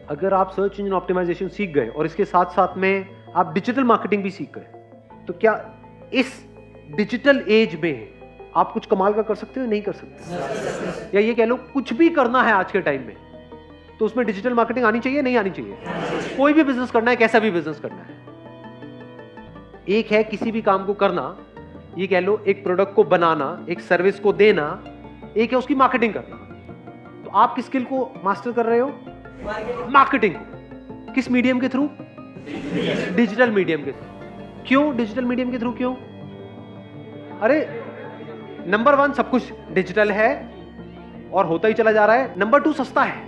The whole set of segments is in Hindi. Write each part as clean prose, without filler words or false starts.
अगर आप सर्च इंजन ऑप्टिमाइजेशन सीख गए और इसके साथ साथ में आप डिजिटल मार्केटिंग भी सीख गए, तो क्या इस डिजिटल एज में आप कुछ कमाल का कर सकते हो? नहीं कर सकते। या ये कह लो कुछ भी करना है आज के टाइम में तो उसमें डिजिटल मार्केटिंग आनी चाहिए, नहीं आनी चाहिए? कोई भी बिजनेस करना है, कैसा भी बिजनेस करना है। एक है किसी भी काम को करना, ये कह लो एक प्रोडक्ट को बनाना, एक सर्विस को देना, एक है उसकी मार्केटिंग करना। तो आप किस स्किल को मास्टर कर रहे हो? मार्केटिंग को। किस मीडियम के थ्रू? डिजिटल मीडियम के थ्रू। क्यों डिजिटल मीडियम के थ्रू? क्यों? अरे नंबर 1 सब कुछ डिजिटल है और होता ही चला जा रहा है। नंबर 2 सस्ता है।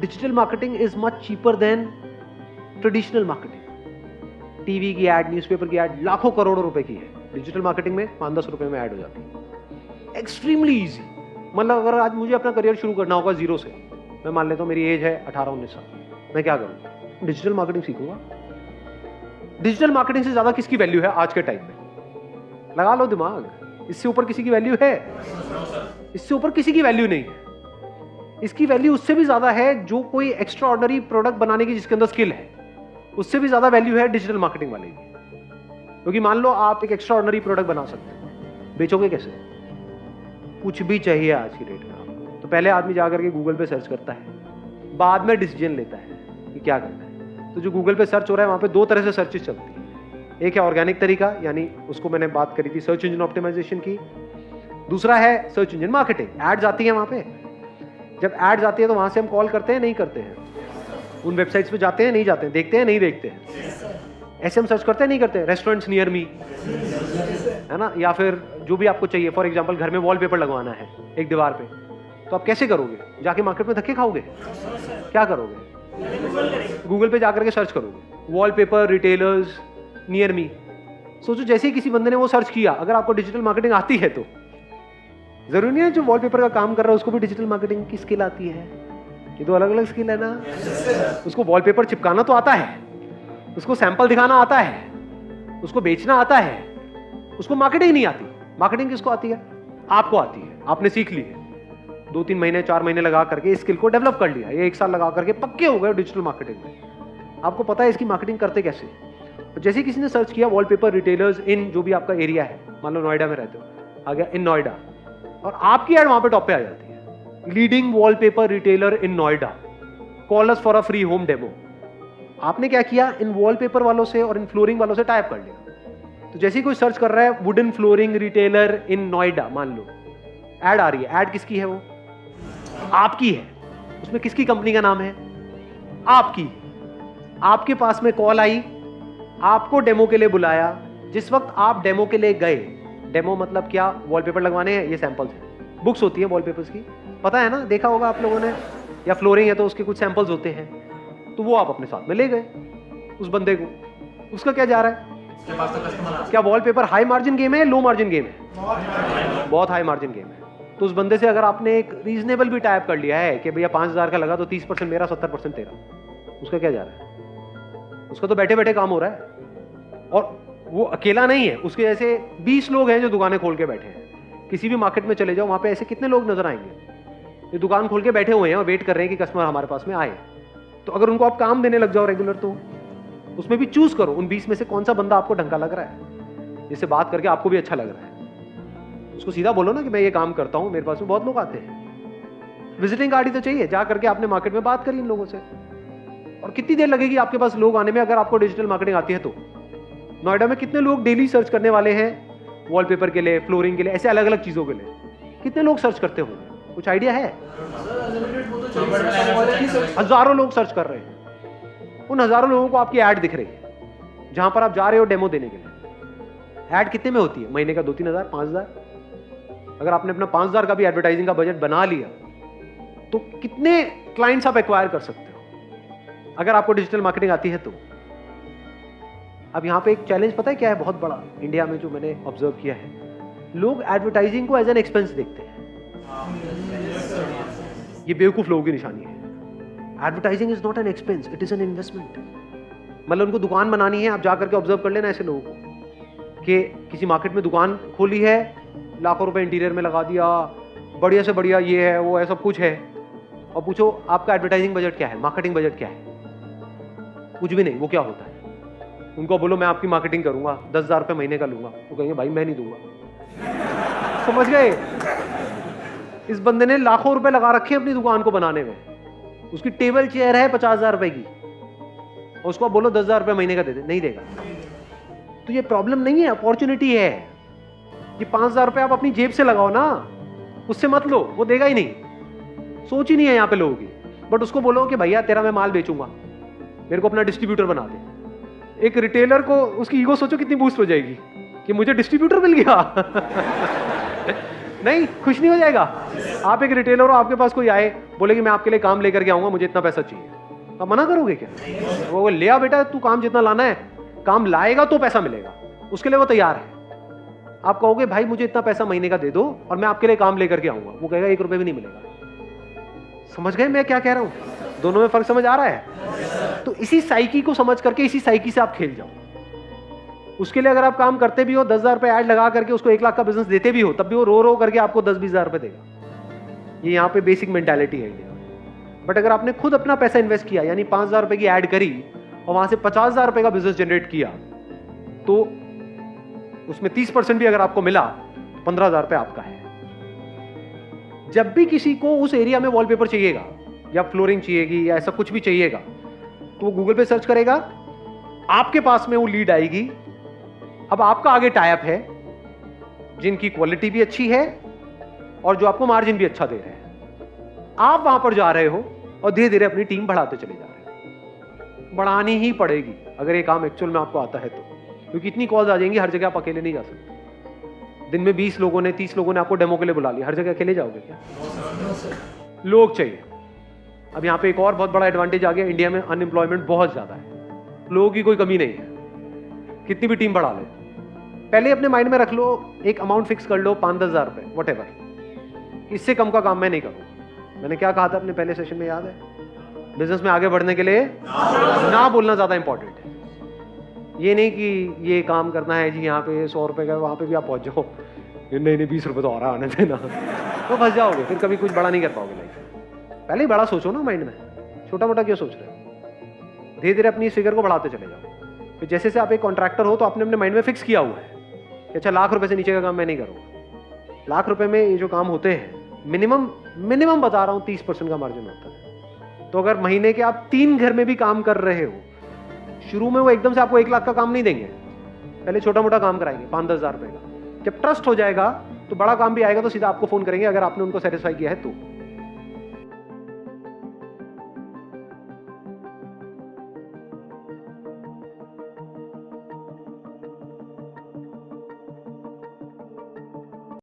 Digital marketing is much cheaper than traditional marketing. TV की एड, न्यूज़पेपर की एड लाखों करोड़ों रुपए की है, डिजिटल मार्केटिंग में 5-10 रुपए में ऐड हो जाती है। Extremely easy. मतलब अगर आज मुझे अपना करियर शुरू करना होगा जीरो से, मैं मान लेता हूं मेरी एज है 18-19 साल, मैं क्या करूं? डिजिटल मार्केटिंग सीखूंगा। डिजिटल मार्केटिंग से ज्यादा किसकी वैल्यू है आज के टाइम में? लगा लो दिमाग। इससे ऊपर किसी की वैल्यू है? इससे ऊपर किसी की वैल्यू नहीं है। इसकी वैल्यू उससे भी ज्यादा है जो कोई एक्स्ट्रा ऑर्डिनरी प्रोडक्ट बनाने की जिसके अंदर स्किल है, उससे भी ज्यादा वैल्यू है डिजिटल मार्केटिंग वाले की। क्योंकि मान लो आप एक एक्स्ट्रा ऑर्डिनरी प्रोडक्ट बना सकते हो, बेचोगे कैसे? कुछ भी चाहिए आज की डेट में आपको, तो पहले आदमी जाकर के गूगल पे सर्च करता है, बाद में डिसीजन लेता है कि क्या करना है। तो जो गूगल पे सर्च हो रहा है वहां पे 2 तरह से सर्चेस चलती है। एक है ऑर्गेनिक तरीका, यानी उसको मैंने बात करी थी सर्च इंजन ऑप्टिमाइजेशन की। दूसरा है सर्च इंजन मार्केटिंग। एड्स आती है वहां पे, जब एड्स आती है तो वहां से हम कॉल करते हैं, नहीं करते हैं? उन वेबसाइट्स पे जाते हैं, नहीं जाते हैं? देखते हैं, नहीं देखते हैं? ऐसे हम सर्च करते हैं, नहीं करते? रेस्टोरेंट्स नियर मी, है ना? या फिर जो भी आपको चाहिए, फॉर एग्जांपल घर में वॉलपेपर लगवाना है एक दीवार पे, तो आप कैसे करोगे? जाके मार्केट में धक्के खाओगे? क्या करोगे? गूगल पे जाकर के सर्च करोगे वॉलपेपर रिटेलर्स नियर मी। सोचो जैसे ही किसी बंदे ने वो सर्च किया, अगर आपको डिजिटल मार्केटिंग आती है तो जरूरी नहीं है जो वॉलपेपर का काम कर रहा है उसको भी डिजिटल मार्केटिंग की स्किल आती है। ये तो अलग अलग स्किल है ना। उसको वॉलपेपर चिपकाना तो आता है, उसको सैंपल दिखाना आता है, उसको बेचना आता है, उसको मार्केटिंग नहीं आती। मार्केटिंग किसको आती है? आपको आती है, आपने सीख ली है। 2-3 महीने 4 महीने लगा करके इस स्किल को डेवलप कर लिया, ये 1 साल लगा करके पक्के हो गए डिजिटल मार्केटिंग में। आपको पता है इसकी मार्केटिंग करते कैसे। जैसे किसी ने सर्च किया वॉलपेपर रिटेलर्स इन जो भी आपका एरिया है, मान लो नोएडा में रहते हो, आ गया इन नोएडा, और आपकी एड वहां पे टॉप पे आ जाती है, leading wallpaper retailer in Noida, call us for a free home demo. आपने क्या किया? इन वॉलपेपर वालों से और इन फ्लोरिंग वालों से टाइप कर लिया। तो जैसे ही कोई सर्च कर रहा है wooden flooring retailer in Noida, मान लो एड आ रही है। एड किसकी है? वो आपकी है। उसमें किसकी कंपनी का नाम है? आपकी। आपके पास में कॉल आई, आपको डेमो के लिए बुलाया। जिस वक्त आप डेमो के लिए गए, डेमो मतलब क्या? वॉलपेपर लगवाने हैं, ये सैंपल्स हैं, बुक्स होती है वॉलपेपर्स की, पता है ना, देखा होगा आप लोगों ने। या फ्लोरिंग है तो उसके कुछ सैंपल्स होते हैं, तो वो आप अपने साथ में ले गए उस बंदे को। उसका क्या जा रहा है? क्या वॉलपेपर हाई मार्जिन गेम है, लो मार्जिन गेम है? बहुत हाई मार्जिन गेम है। तो उस बंदे से अगर आपने एक रीजनेबल भी टाइप कर लिया है कि भैया 5000 का लगा तो 30% मेरा 70% तेरा, उसका क्या जा रहा है? उसका तो बैठे बैठे काम हो रहा है। और वो अकेला नहीं है, उसके जैसे 20 लोग हैं जो दुकानें खोल के बैठे हैं। किसी भी मार्केट में चले जाओ, वहां पे ऐसे कितने लोग नजर आएंगे ये दुकान खोल के बैठे हुए हैं और वेट कर रहे हैं कि कस्टमर हमारे पास में आए। तो अगर उनको आप काम देने लग जाओ रेगुलर, तो उसमें भी चूज करो उन 20 में से कौन सा बंदा आपको ढंग का लग रहा है, जिससे बात करके आपको भी अच्छा लग रहा है। उसको सीधा बोलो ना कि मैं ये काम करता हूं, मेरे पास में बहुत लोग आते हैं। विजिटिंग कार्ड ही तो चाहिए। जा करके आपने मार्केट में बात करी इन लोगों से, और कितनी देर लगेगी आपके पास लोग आने में अगर आपको डिजिटल मार्केटिंग आती है तो। नोएडा में कितने लोग डेली सर्च करने वाले हैं वॉलपेपर के लिए, फ्लोरिंग के लिए, ऐसे अलग अलग चीजों के लिए? कितने लोग सर्च करते होंगे? कुछ आइडिया है? हजारों लोग सर्च कर रहे हैं। उन हजारों लोगों को आपकी ऐड दिख रही है जहां पर आप जा रहे हो डेमो देने के लिए। ऐड कितने में होती है? महीने का 2-3 हजार, 5 हजार। अगर आपने अपना 5 हजार का भी एडवर्टाइजिंग का बजट बना लिया तो कितने क्लाइंट्स आप एक्वायर कर सकते हो अगर आपको डिजिटल मार्केटिंग आती है तो। अब यहां पे एक चैलेंज पता है क्या है बहुत बड़ा इंडिया में, जो मैंने ऑब्जर्व किया है, लोग एडवर्टाइजिंग को एज एन एक्सपेंस देखते हैं। ये बेवकूफ लोगों की निशानी है। Advertising is not an expense, it is an investment. मतलब उनको दुकान बनानी है, आप जाकर के ऑब्जर्व कर लेना ऐसे लोगों को कि किसी मार्केट में दुकान खोली है, लाखों रुपए इंटीरियर में लगा दिया, बढ़िया से बढ़िया ये है वो है, सब कुछ है, और पूछो आपका एडवर्टाइजिंग बजट क्या है, मार्केटिंग बजट क्या है, कुछ भी नहीं। वो क्या होता है? उनको बोलो मैं आपकी मार्केटिंग करूंगा, 10,000 रुपये महीने का लूंगा, तो कहेंगे भाई मैं नहीं दूंगा। समझ गए? इस बंदे ने लाखों रुपए लगा रखे हैं अपनी दुकान को बनाने में, उसकी टेबल चेयर है 50,000 रुपए की, और उसको बोलो 10,000 रुपये महीने का दे दे, नहीं देगा। तो ये प्रॉब्लम नहीं है, अपॉर्चुनिटी है। ये 5,000 रुपये आप अपनी जेब से लगाओ ना, उससे मत लो, वो देगा ही नहीं। सोच ही नहीं है यहाँ पे लोगों की। बट उसको बोलो कि भैया तेरा मैं माल बेचूंगा, मेरे को अपना डिस्ट्रीब्यूटर बना दे। एक रिटेलर को उसकी ईगो सोचो कितनी बूस्ट हो जाएगी कि मुझे डिस्ट्रीब्यूटर मिल गया। नहीं, खुश नहीं हो जाएगा? आप एक रिटेलर हो, आपके पास कोई आए बोले कि मैं आपके लिए काम लेकर के आऊंगा, मुझे इतना पैसा चाहिए, आप मना करोगे क्या? वो ले आ बेटा, तू काम जितना लाना है, काम लाएगा तो पैसा मिलेगा, उसके लिए वो तैयार है। आप कहोगे भाई मुझे इतना पैसा महीने का दे दो और मैं आपके लिए काम लेकर के आऊंगा, वो कहेगा 1 रुपए भी नहीं मिलेगा। समझ गए मैं क्या कह रहा हूं? दोनों में फर्क समझ आ रहा है? तो इसी साइकी को समझ करके इसी साइकी से आप खेल जाओ। उसके लिए अगर आप काम करते भी हो, 10,000 रुपए ऐड लगा करके उसको 1 लाख का बिजनेस देते भी हो, तब भी वो रो रो करके आपको 10-20 हजार रुपए देगा। ये यहाँ पे बेसिक मेंटालिटी है इंडिया में। बट अगर आपने खुद अपना पैसा इन्वेस्ट किया, यानी 5,000 रुपए की ऐड करी और वहां से 50,000 रुपए का बिजनेस जनरेट किया, तो उसमें 30% भी अगर आपको मिला, 15,000 रुपए आपका है। जब भी किसी को उस एरिया में वॉलपेपर चाहिएगा या फ्लोरिंग चाहिएगी या ऐसा कुछ भी चाहिएगा, तो वो गूगल पे सर्च करेगा, आपके पास में वो लीड आएगी। अब आपका आगे टाइप है जिनकी क्वालिटी भी अच्छी है और जो आपको मार्जिन भी अच्छा दे रहे हैं। आप वहां पर जा रहे हो और धीरे धीरे अपनी टीम बढ़ाते चले जा रहे हो। बढ़ानी ही पड़ेगी अगर ये काम एक्चुअल में आपको आता है तो, क्योंकि इतनी कॉल्स आ जाएंगी, हर जगह आप अकेले नहीं जा सकते। दिन में 20 लोगों ने 30 लोगों ने आपको डेमो के लिए बुला लिया, हर जगह अकेले जाओगे क्या? लोग चाहिए। अब यहाँ पे एक और बहुत बड़ा एडवांटेज आ गया, इंडिया में अनएम्प्लॉयमेंट बहुत ज्यादा है, लोगों की कोई कमी नहीं है, कितनी भी टीम बढ़ा ले। पहले अपने माइंड में रख लो, एक अमाउंट फिक्स कर लो, 5-10 हजार रुपए, वट एवर, इससे कम का काम मैं नहीं करूंगा। मैंने क्या कहा था अपने पहले सेशन में, याद है? बिजनेस में आगे बढ़ने के लिए ना बोलना ज्यादा इंपॉर्टेंट है। ये नहीं कि ये काम करना है जी, यहाँ पे 100 रुपए का, वहां पे भी आप पहुंच जाओ, नहीं 20 रुपए तो आ रहा आने देना, तो फंस जाओगे, फिर कभी कुछ बड़ा नहीं कर पाओगे लाइफ। पहले ही बड़ा सोचो ना माइंड में, छोटा मोटा क्यों सोच रहे हो? धीरे धीरे अपनी इस फिगर को बढ़ाते चले जाओ। फिर जैसे से आप एक कॉन्ट्रैक्टर हो तो आपने अपने माइंड में फिक्स किया हुआ है कि अच्छा 1,00,000 रुपए से नीचे का काम मैं नहीं करूंगा। 1,00,000 रुपए में ये जो काम होते हैं, मिनिमम बता रहा हूं 30% का मार्जिन होता है। तो अगर महीने के आप 3 घर में भी काम कर रहे हो, शुरू में वो एकदम से आपको 1 लाख का काम नहीं देंगे, पहले छोटा मोटा काम कराएंगे 5-10 हजार रुपए का। जब ट्रस्ट हो जाएगा तो बड़ा काम भी आएगा तो सीधा आपको फोन करेंगे, अगर आपने उनको सेटिस्फाई किया है तो।